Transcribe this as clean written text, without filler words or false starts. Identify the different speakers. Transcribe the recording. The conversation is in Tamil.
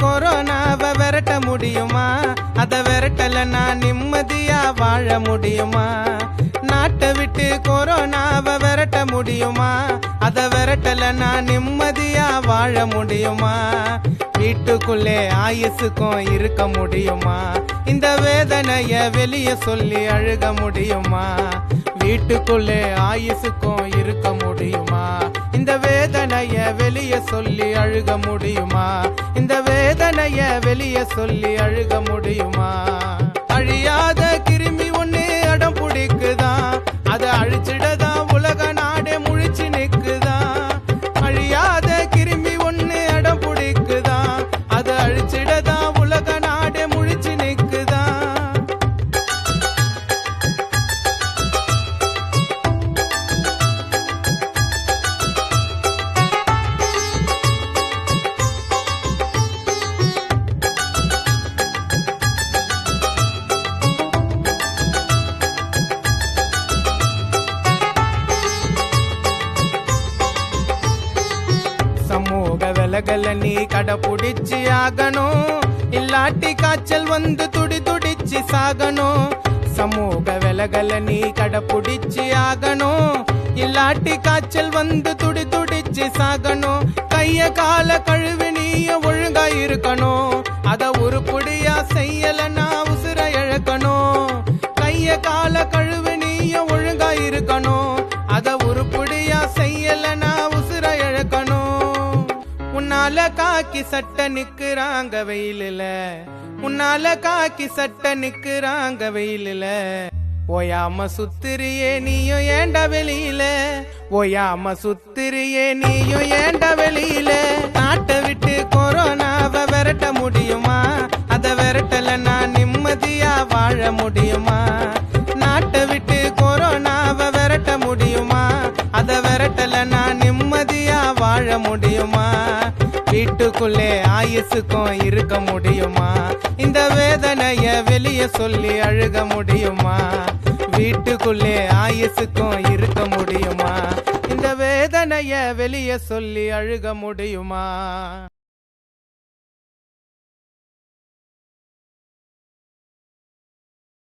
Speaker 1: கொரோனாவை விரட்ட முடியுமா? அத விரட்டலன்னா நிம்மதியா வாழ முடியுமா? நாட்டை விட்டு கொரோனாவை விரட்ட முடியுமா? அத விரட்டலன்னா நிம்மதியா வாழ முடியுமா? வீட்டுக்குள்ளே ஆயுசுக்கும் இருக்க முடியுமா? இந்த வேதனைய வெளிய சொல்லி அழுக முடியுமா? வீட்டுக்குள்ளே ஆயுசுக்கும் இருக்க முடியுமா? இந்த வேதனைய வெளிய சொல்லி அழுக முடியுமா? இந்த வேதனைய வெளிய சொல்லி அழுக முடியுமா? அழியாத கிருமி ஒண்ணு அடம் பிடிக்குதான், அதை அழிச்சிடதான் உலக நாடே முழிச்சு நிக்குதான். அழியாத கிருமி ஒண்ணு அடம் பிடிக்குதான், அதை அழிச்சிடதான் உலக நாடே முழிச்சு நிக்குதான். சமூக விலகல நீ கடைபிடிச்சு ஆகணும், இல்லாட்டி காய்ச்சல் வந்து துடி துடிச்சு சாகணும். சமூக விலகல நீ கடைபிடிச்சு ஆகணும், இல்லாட்டி காய்ச்சல் வந்து துடி துடிச்சு சாகணும். கைய கால கழுவி நீய ஒழுங்கா இருக்கணும், அத உருப்படியா செய்யலன்னா உசுர இழக்கணும். கைய கால கழுவி நீய ஒழுங்கா இருக்கணும், அத உருப்படியா செய்யலன்னா உசுர இழக்கணும். உன்னால காக்கி சட்ட நிக்குறாங்க வெயிலில, உன்னால காக்கி சட்ட நிக்குறாங்க வெயிலில. ஓயாம சுத்திரியே நீயும் ஏண்ட வெளியில, ஓயாம சுத்திரியே நீயும் ஏண்ட வெளியில. நாட்டை விட்டு கொரோனாவை விரட்ட முடியுமா? அத விரட்டலன்னா நிம்மதியா வாழ முடியுமா? நாட்டை விட்டு கொரோனாவை விரட்ட முடியுமா? அத விரட்டலன்னா நிம்மதியா வாழ முடியுமா? வீட்டுக்குள்ளே ஆயுசுக்கும் இருக்க முடியுமா? இந்த வேதனைய வெளிய சொல்லி அழுக முடியுமா? வீட்டுக்குள்ளே ஆயுசுக்கும் இருக்க முடியுமா? இந்த வேதனைய வெளிய சொல்லி அழுக முடியுமா?